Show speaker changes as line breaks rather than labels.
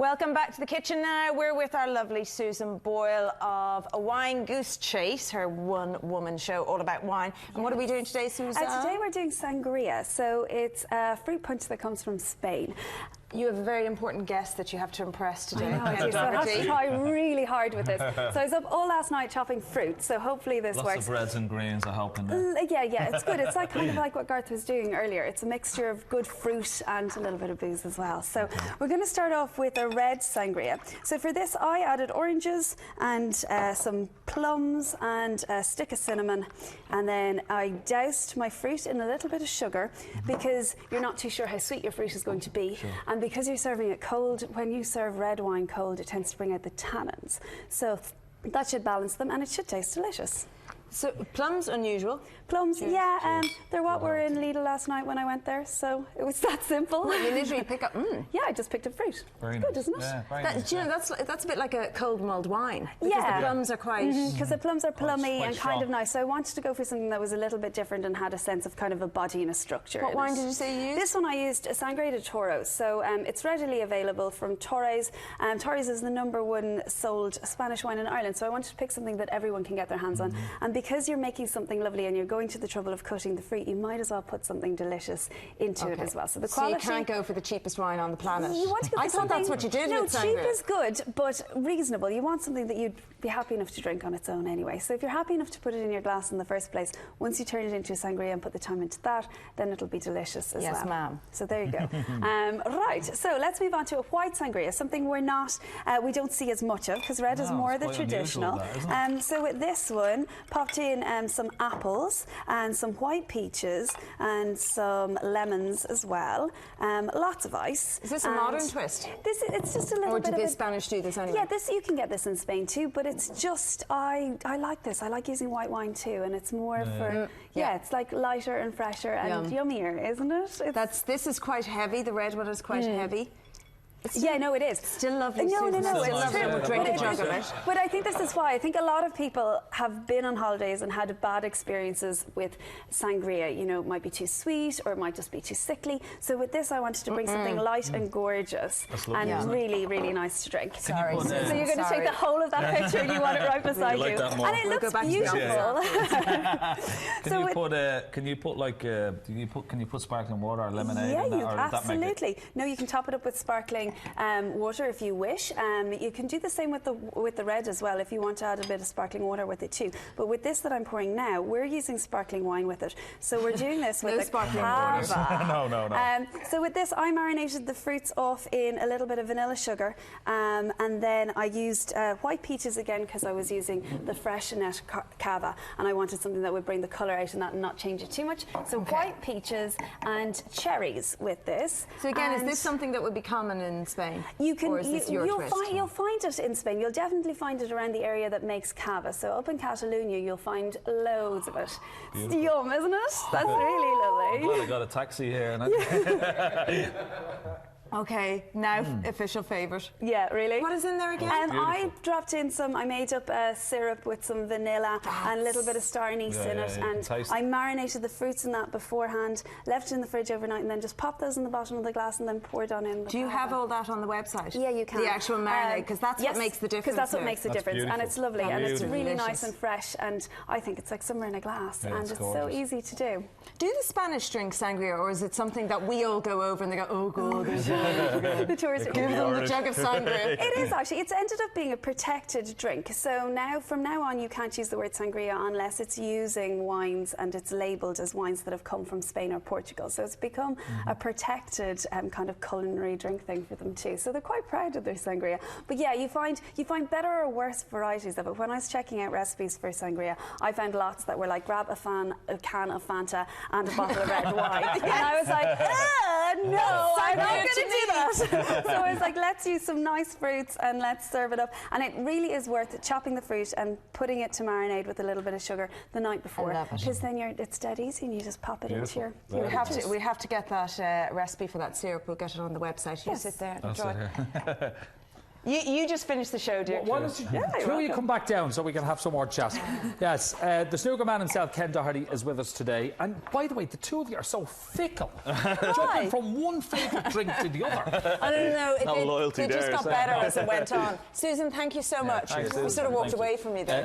Welcome back to the kitchen now. We're with our lovely Susan Boyle of A Wine Goose Chase, her one-woman show all about wine. And what are we doing today, Susan?
Today we're doing sangria. So it's a fruit punch that comes from Spain.
You have a very important guest that you have to impress today.
I know, so I have to try really hard with this. So I was up all last night chopping fruit, so hopefully this works.
Lots of breads and grains are helping there.
Yeah, it's good. It's like kind of like what Garth was doing earlier. It's a mixture of good fruit and a little bit of booze as well. So we're going to start off with a red sangria. So for this I added oranges and some plums and a stick of cinnamon, and then I doused my fruit in a little bit of sugar because you're not too sure how sweet your fruit is going to be. And because you're serving it cold, when you serve red wine cold, it tends to bring out the tannins. So that should balance them, and it should taste delicious.
So plums, unusual.
Plums, yeah, they're what were in Lidl last night when I went there, so it was that simple.
You literally pick up,
Yeah, I just picked up fruit.
Very
it's good,
nice.
isn't it?
Yeah, very
that,
nice.
you know, that's a bit like a cold mulled wine. Because the plums are quite...
Because the plums are plummy
quite
and
strong.
kind of nice, so I wanted to go for something that was a little bit different and had a sense of kind of a body and a structure.
What wine did you say you used?
This one I used a Sangre de Torres, so it's readily available from Torres. Torres is the #1 sold Spanish wine in Ireland, so I wanted to pick something that everyone can get their hands on. And because you're making something lovely and you're going to the trouble of cutting the fruit, you might as well put something delicious into it as well. So the quality...
So you can't go for the cheapest wine on the planet.
You want to go for
I thought that's what you did with
No, cheap
sangria.
is good, but reasonable. You want something that you'd be happy enough to drink on its own anyway. So if you're happy enough to put it in your glass in the first place, once you turn it into a sangria and put the time into that, then it'll be delicious as well.
Yes, ma'am.
So there you go. Right, so let's move on to a white sangria, something we don't see as much of, because red is more the traditional. So with this one, popped in some apples and some white peaches and some lemons as well. Lots of ice.
Is this a modern twist?
It's just a little bit of
Or did the Spanish do this anyway?
Yeah, you can get this in Spain too, but it's just, I like this. I like using white wine too, and it's more for, it's like lighter and fresher and yummier, isn't it?
This is quite heavy. The red one is quite heavy.
No, it is.
Still lovely.
No,
Susan.
it's
lovely.
true.
We'll drink a jug of it.
But I think this is why. I think a lot of people have been on holidays and had bad experiences with sangria. You know, it might be too sweet or it might just be too sickly. So with this, I wanted to bring something light and gorgeous and really, really nice to drink.
Sorry.
So you're going to take the whole of that picture and you want it right beside you. And it looks beautiful.
Can you put sparkling water or lemonade
Yeah,
in that,
you
or
absolutely. No, you can top it up with sparkling water if you wish. You can do the same with the red as well if you want to add a bit of sparkling water with it too. But with this that I'm pouring now, we're using sparkling wine with it. So we're doing this with the cava.
No.
So with this, I marinated the fruits off in a little bit of vanilla sugar, and then I used white peaches again because I was using the Freixenet cava, and I wanted something that would bring the colour out and that and not change it too much. So white peaches and cherries with this.
So again, is this something that would be common in Spain?
You can,
or is this your twist?
You'll find it in Spain. You'll definitely find it around the area that makes cava. So up in Catalonia, you'll find loads of it. It's yum, isn't it? That's really lovely.
I'm glad I got a taxi here.
Okay, now official favourite.
Yeah, really?
What is in there again?
I dropped in I made up a syrup with some vanilla and a little bit of star anise in it, and I marinated the fruits in that beforehand, left it in the fridge overnight, and then just popped those in the bottom of the glass and then poured on in.
Do you have all that on the website?
Yeah, you can.
The actual marinade, because that's what makes the difference.
Because that's what makes the difference, and it's lovely, and it's really
delicious.
nice and fresh, and I think it's like summer in a glass, and it's so easy to do.
Do the Spanish drink sangria, or is it something that we all go over and they go, oh god,
the tourists
give them the jug of sangria?
It is actually. It's ended up being a protected drink. So from now on, you can't use the word sangria unless it's using wines and it's labelled as wines that have come from Spain or Portugal. So it's become a protected kind of culinary drink thing for them too. So they're quite proud of their sangria. But yeah, you find better or worse varieties of it. When I was checking out recipes for sangria, I found lots that were like grab a can of Fanta and a bottle of red wine, and I was like, no, I'm not going to do that. So I was like, let's use some nice fruits and let's serve it up. And it really is worth chopping the fruit and putting it to marinate with a little bit of sugar the night before, because then it's dead easy and you just pop it into your
we have to get that recipe for that syrup. We'll get it on the website. You sit there and enjoy. You just finished the show, dear.
Why don't you, two of you come back down so we can have some more chat? Yes, the snooker man himself, Ken Doherty, is with us today. And by the way, the two of you are so fickle. Jumping from one favourite drink to the other.
I don't know.
No loyalty
it just
there,
got
so.
better as it went on. Susan, thank you so much.
thanks,
We sort of walked
Thank you.
away from you there.